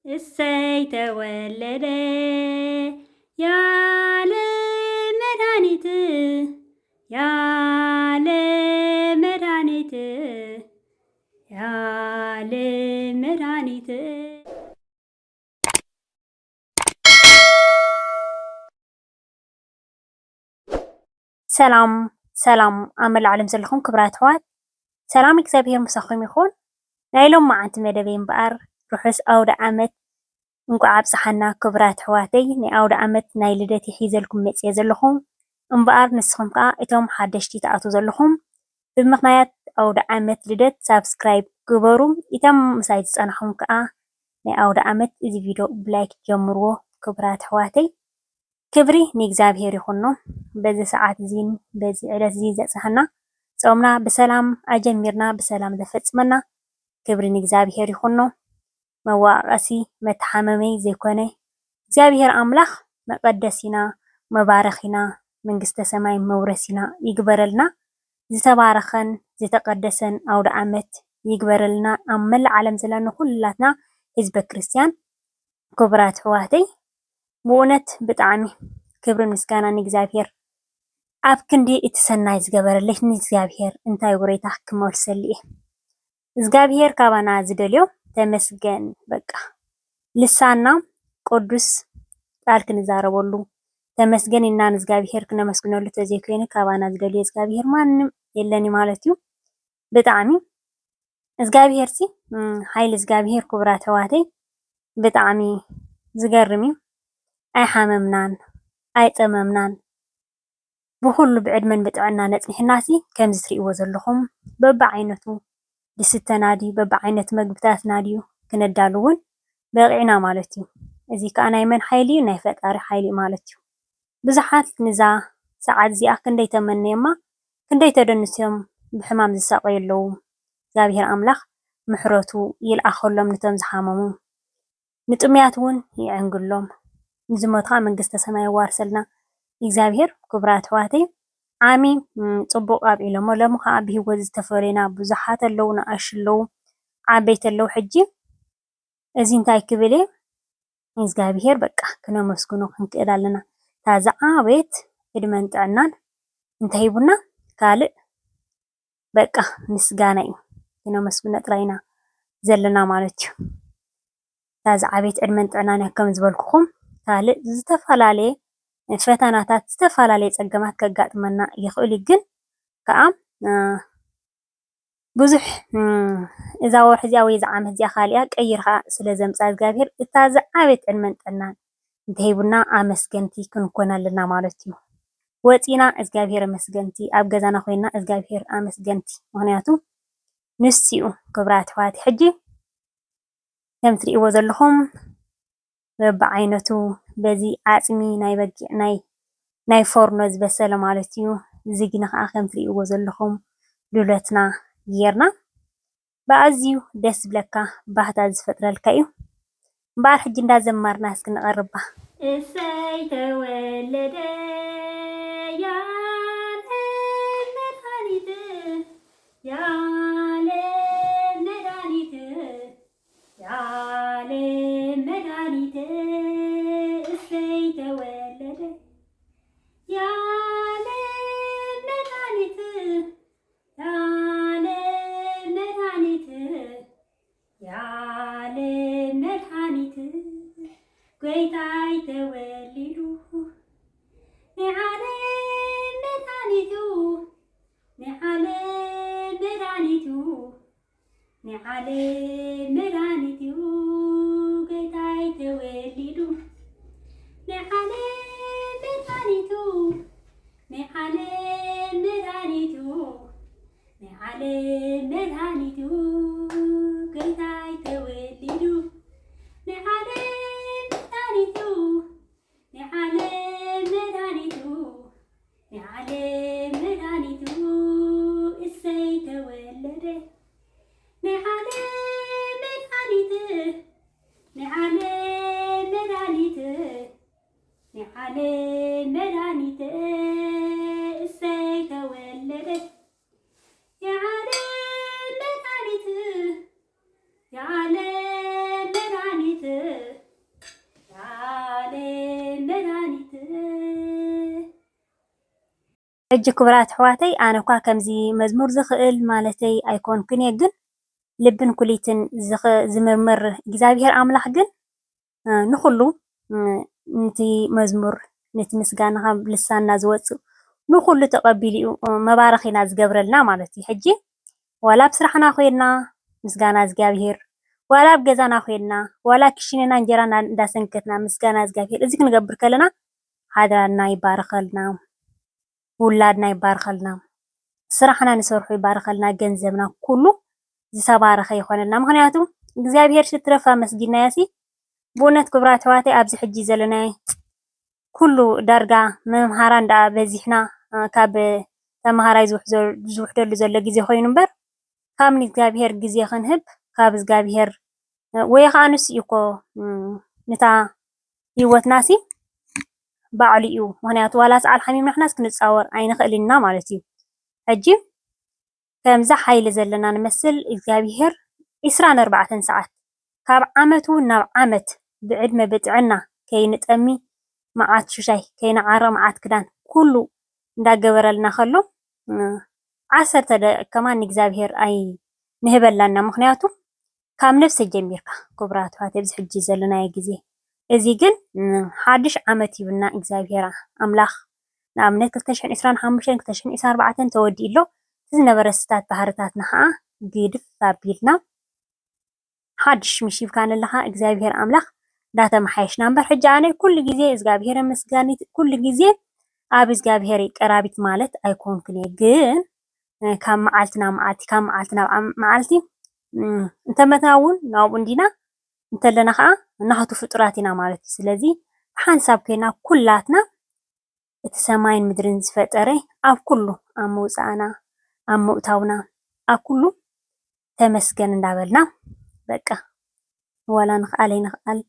እሰይ ተወለደ ያለ መድኃኒት ያለ መድኃኒት ያለ መድኃኒት። ሰላም ሰላም አመል ዓለም ዘለኹም ክብራት ኣሕዋት ሰላም እግዚአብሔር ምሳኹም ይኹን። ናይ ሎም መዓልቲ መደበይ እምበኣር ርሑስ ኣውደ ዓመት እንቋዕ ኣብፅሓና ክብራት ኣሕዋተይ። ናይ ኣውደ ዓመት ናይ ልደት ሒዘልኩም መፅየ ዘለኹ እምበኣር ንስኹም ከዓ እቶም ሓደሽቲ ተኣትዉ ዘለኹም ብምኽንያት ኣውደ ዓመት ልደት ሳብስክራይብ ግበሩ። እቶም ምሳይ ዝፀናሕኩም ከዓ ናይ ኣውደ ዓመት እዚ ቪድዮ ብላይክ ጀምርዎ ክብራት ኣሕዋተይ። ክብሪ ንእግዚአብሔር ይኹኖ በዚ ሰዓት እዚ በዚ ዕለት እዚ ዘፅሐና ፆምና ብሰላም ኣጀሚርና ብሰላም ዘፈፅመና ክብሪ ንእግዚአብሔር ይኹኖ። መዋቐሲ መተሓመመይ ዘይኮነ እግዚአብሔር ኣምላኽ መቐደሲና መባረኺና መንግስተ ሰማይ መውረሲና ይግበረልና። ዝተባረኸን ዝተቀደሰን ኣውደ ዓመት ይግበረልና ኣብ መላእ ዓለም ዘለና ኩላትና ህዝበ ክርስቲያን ክቡራት ኣሕዋተይ። ብእውነት ብጣዕሚ ክብሪ ምስጋና ንእግዚአብሔር ኣብ ክንዲ እቲ ሰናይ ዝገበረለይ ንእግዚአብሔር እንታይ ውሬታ ክመልሰሊ እየ። እግዚአብሔር ካባና ዝደልዮ ተመስገን በቃ ልሳና ቅዱስ ቃል ክንዛረበሉ ተመስገን ኢልና ንእግዚአብሔር ክነመስግነሉ ተዘይኮይኑ ካባና ዝደልዮ እግዚአብሔር ማንም የለኒ ማለት እዩ። ብጣዕሚ እግዚአብሔር ሲ ሓይሊ እግዚአብሔር ክቡራት ኣሕዋተይ ብጣዕሚ ዝገርም እዩ። ኣይሓመምናን ኣይጠመምናን ብኩሉ ብዕድመን ብጥዕና ነፅኒሕና ሲ ከምዚ ትሪእዎ ዘለኹም በቢዓይነቱ ልስተና ድዩ በቢዓይነት ምግብታትና ድዩ ክነዳሉ እውን በቂዕና ማለት እዩ። እዚ ከዓ ናይ መን ሓይሊ እዩ? ናይ ፈጣሪ ሓይሊ ማለት እዩ። ብዙሓት ንዛ ሰዓት እዚኣ ክንደይ ተመነየማ ክንደይ ተደንስዮም ብሕማም ዝሳቀዩ ኣለው። እግዚአብሔር ኣምላኽ ምሕረቱ ይልኣኸሎም ነቶም ዝሓመሙ ንጥሙያት እውን ይዕንግሎም ንዝሞቱ ከዓ መንግስተ ሰማይ ዋርሰልና እግዚአብሔር ክቡራት ኣሕዋተይ። ዓሚ ፅቡቅ ኣብኢሎሞ ሎሚ ከዓ ብሂወት ዝተፈለዩና ብዙሓት ኣለው ንኣሽቱ ኣለው ዓበይቲ ኣለው። ሕጂ እዚ እንታይ ክብል እየ እግዚአብሔር በቃ ክነመስግኖ ክንክእል ኣለና። እታ ዝዓበየት ዕድመን ጥዕናን እንተሂቡና ካልእ በቃ ምስጋና እዩ ክነመስግኖ ጥራይ ኢና ዘለና ማለት እዩ። እታ ዝዓበየት ዕድመን ጥዕናን ከም ዝበልኩኹም ካልእ ዝተፈላለየ ፈተናታት ዝተፈላለየ ፀገማት ከጋጥመና ይኽእል እዩ። ግን ከዓ ብዙሕ እዛ ወርሒ እዚኣ ወይ እዛ ዓመት እዚኣ ካሊኣ ቀይርካ ስለ ዘምፅኣ እግዚአብሔር እታ ዝዓበየት ዕድመን ጥዕናን እንተሂቡና ኣመስገንቲ ክንኮን ኣለና ማለት እዩ። ወፂና እግዚአብሔር ኣመስገንቲ ኣብ ገዛና ኮይና እግዚአብሔር ኣመስገንቲ ምክንያቱ ንሱ እዩ ክቡራት ኣሕዋተይ። ሕጂ ከም ትሪእዎ ዘለኹም በቢዓይነቱ በዚ ዓፅሚ ናይ በጊዕ ናይ ፎርኖ ዝበሰለ ማለት እዩ። ዝግነ ከዓ ከም ትሪእዎ ዘለኹም ዱለትና ጌርና ብኣዝዩ ደስ ዝብለካ ባህታ ዝፈጥረልካ እዩ እምበኣር ሕጂ እንዳዘመርና እስኪ ንቐርባ። እሰይ ተወለደ ያለ መድኃኒት ያለ መድኃኒት ያለ መድኃኒት እሰይ ተወለደ ያለ መድኃኒት ያለ መድኃኒት ያለ መድኃኒት ጌታይ ተወሊዱ ንዓለም መድኃኒቱ ንዓለም መድኃኒቱ ንዓለም መድኃኒቱ ጌታይ ተወሊዱ ንዓለም መድኃኒቱ ንዓለም መድኃኒቱ ንዓለም መድኃኒቱ ጌታይ ተወሊዱ ንዓለም መድኃኒቱ ንዓለም መድኃኒቱ ንዓለም መድኃኒቱ እሰይ ተወለደ ንዓለም መድኃኒት ንዓለም መድኃኒት ንዓለም መድኃኒት እሰይ ተወለደ የዓለም መድኃኒት የዓለም መድኃኒት ሕጂ ክቡራት ኣሕዋተይ ኣነ እኳ ከምዚ መዝሙር ዝኽእል ማለተይ ኣይኮንኩን እየ፣ ግን ልብን ኩሊትን ዝምርምር እግዚኣብሔር ኣምላኽ ግን ንኩሉ ነቲ መዝሙር ነቲ ምስጋና ካብ ልሳንና ዝወፅእ ንኩሉ ተቐቢሉ መባረኺና ዝገብረልና ማለት እዩ። ሕጂ ዋላ ብስራሕና ኮይና ምስጋና እግዚኣብሔር፣ ዋላ ኣብ ገዛና ኮይና፣ ዋላ ክሽነና እንጀራ እንዳሰንከትና ምስጋና እግዚኣብሔር እዚ ክንገብር ከለና ሓዳርና ይባረኸልና፣ ውላድና ይባረኸልና፣ ስራሕና ንሰርሖ ይባረኸልና፣ ገንዘብና ኩሉ ዝተባረኸ ይኾነልና። ምክንያቱ እግዚኣብሔር ሽትረፍ ኣመስጊናያሲ ብእውነት ክቡራት ኣሕዋተይ ኣብዚ ሕጂ ዘለና ኩሉ ዳርጋ መምሃራ እንዳ በዚሕና ካብ ተምሃራይ ዝውሕደሉ ዘሎ ግዜ ኮይኑ እምበር ካብ ንእግዚኣብሔር ግዜ ክንህብ ካብ እግዚኣብሔር ወይ ከዓ ንስ እዩ እኮ ነታ ሂወትናሲ ባዕሉ እዩ። ምክንያቱ ዋላ ሰዓል ሓሚምና ንሕናስ ክንፃወር ኣይንኽእል ኢና ማለት እዩ። ሕጂ ከምዛ ሓይሊ ዘለና ንመስል እግዚኣብሔር 24 ሰዓት ካብ ዓመት እውን ናብ ዓመት ብዕድመ ብጥዕና ከይንጠሚ መዓት ሽሻይ ከይነዓረ መዓት ክዳን ኩሉ እንዳገበረልና ከሎ 10 ደቂቃ ንእግዚኣብሔር ኣይ ንህበላና። ምክንያቱ ካብ ነፍሰይ ጀሚርካ ክቡራት ኣሕዋተይ ኣብዚ ሕጂ ዘለናዮ ግዜ እዚ ግን ሓድሽ ዓመት ይብልና እግዚኣብሔር ኣምላኽ። ንኣብነት 2025 2024 ተወዲኡ ኣሎ። እዚ ዝነበረ ስታት ባህርታትና ከዓ ግድፍ ኣቢልና ሓድሽ ምሽብካ ንለካ እግዚኣብሔር ኣምላኽ እንዳተመሓየሽና እምበር ሕጂ ኣነ ኩሉ ግዜ እግዚኣብሔር መስጋኒት ኩሉ ግዜ ኣብ እግዚኣብሔር ቀራቢት ማለት ኣይኮንኩን እየ። ግን ካብ መዓልቲ ናብ መዓልቲ ካብ መዓልቲ ናብ መዓልቲ እንተመትና እውን ናብኡ እንዲና እንተለና ከዓ ናቱ ፍጡራት ኢና ማለት እዩ። ስለዚ ብሓንሳብ ኮይና ኩላትና እቲ ሰማይን ምድርን ዝፈጠረ ኣብ ኩሉ ኣብ ምውፃእና ኣብ ምእታውና ኣብ ኩሉ ተመስገን እንዳበልና በቃ ዋላ ንኽኣለ ይንኽኣል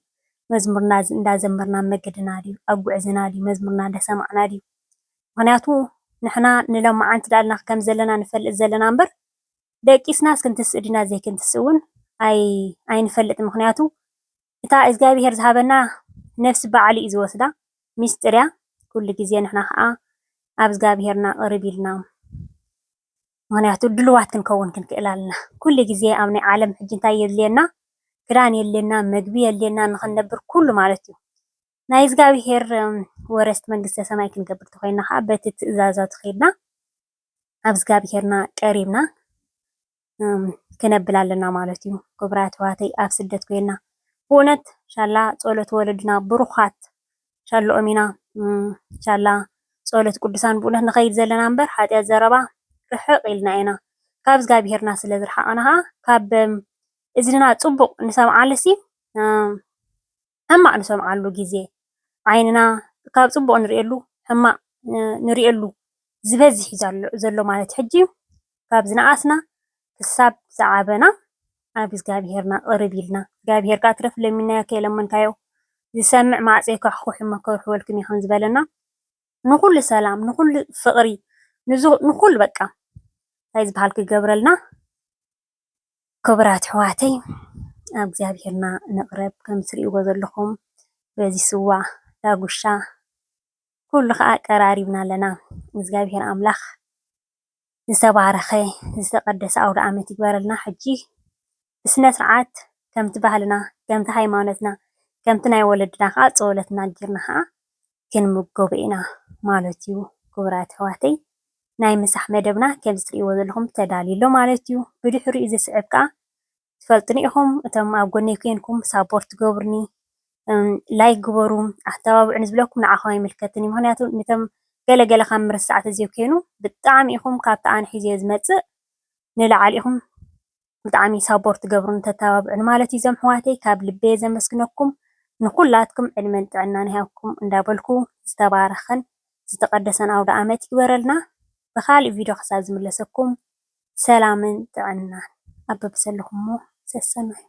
መዝሙርና እንዳዘመርና መገድና ድዩ ኣብ ጉዕዝና ድዩ መዝሙርና እንዳሰማዕና ድዩ። ምክንያቱ ንሕና ንሎማዓንቲ ዳልና ከም ዘለና ንፈልጥ ዘለና እምበር ደቂስናስ ክንትስእ ዲና ዘይክንትስእ እውን ኣይንፈልጥን። ምክንያቱ እታ እግዚኣብሔር ዝሃበና ነፍሲ ባዕሉ እዩ ዝወስዳ ሚስጥር እያ። ኩሉ ግዜ ንሕና ከዓ ኣብ እግዚኣብሔርና ቅርብ ኢልና ምክንያቱ ድልዋት ክንከውን ክንክእል ኣለና። ኩሉ ግዜ ኣብ ናይ ዓለም ሕጂ እንታይ የድልየና? ክዳን የድልየና፣ ምግቢ የድልየና ንክንነብር ኩሉ ማለት እዩ። ናይ እግዚኣብሔር ወረስቲ መንግስተ ሰማይ ክንገብር ተኮይና ከዓ በቲ ትእዛዛቱ ከይድና ኣብ እግዚኣብሔርና ቀሪብና ክነብል ኣለና ማለት እዩ። ክቡራት ኣሕዋተይ ኣብ ስደት ኮይና ብእውነት ሻላ ጸሎት ወለድና ብሩኻት ሻሎኦም ኢና ሻላ ጸሎት ቅዱሳን ብእውነት ንኸይድ ዘለና እምበር ሓጢኣት ዘረባ ርሕቕ ኢልና ኢና ካብ እግዚኣብሔርና ስለ ዝረሓቐና ከዓ ካብ እዝንና ፅቡቕ ንሰምዓሉሲ ሕማቕ ንሰምዓሉ ግዜ ዓይንና ካብ ፅቡቕ ንሪኤሉ ሕማቕ ንሪኤሉ ዝበዝሕ ዘሎ ማለት ሕጂ ካብ ዝነኣስና ክሳብ ዝዓበና ኣብ እግዚኣብሔርና ቅርብ ኢልና እግዚኣብሔር ከዓ ትረፍ ለሚናዮ ከይለመንካዮ ዝሰምዕ ማዕፀይ ከሕኩሕ እሞ ከውሕወልክም ይኹን ዝበለና ንኩሉ ሰላም ንኩሉ ፍቕሪ ንኩሉ በቃ እንታይ ዝበሃል ክገብረልና። ክቡራት ኣሕዋተይ ኣብ እግዚኣብሔርና ንቕረብ ከም ትሪእዎ ዘለኹም በዚ ስዋ ዳጉሻ ኩሉ ከዓ ቀራሪብና ኣለና። እግዚኣብሔር ኣምላኽ ዝተባረኸ ዝተቐደሰ ኣውደ ዓመት ይግበረልና። ሕጂ ብስነ ስርዓት ከምቲ ባህልና ከምቲ ሃይማኖትና ከምቲ ናይ ወለድና ከዓ ፀወለትና ጌርና ከዓ ክንምገቦ ኢና ማለት እዩ። ክቡራት ኣሕዋተይ ናይ ምሳሕ መደብና ከም ትሪእዎ ዘለኹም ተዳልዩሎ ማለት እዩ። ብድሕሪኡ ዝስዕብ ከዓ ትፈልጡኒ ኢኹም። እቶም ኣብ ጎነይ ኮንኩም ሳፖርት ገብሩኒ ላይክ ግበሩ ኣተባብዑኒ ዝብለኩም ንዓኹም ኣይምልከትን እዩ። ምክንያቱ ነቶም ገለገለ ካብ ምርሳዕ ተዘይኮይኑ ብጣዕሚ ኢኹም ካብቲ ኣነ ሒዝዮ ዝመፅእ ንላዕሊ ኢኹም ብጣዕሚ ሳፖርት ገብሩን ተተባብዑኒ ማለት እዩ። እዞም ኣሕዋተይ ካብ ልበየ ዘመስግነኩም ንኩላትኩም ዕድመን ጥዕናን ይሃብኩም እንዳበልኩ ዝተባረኸን ዝተቀደሰን ኣውደ ዓመት ይግበረልና። ብካሊእ ቪድዮ ክሳብ ዝምለሰኩም ሰላምን ጥዕናን ኣብ በብሰለኹም ሰሰናይ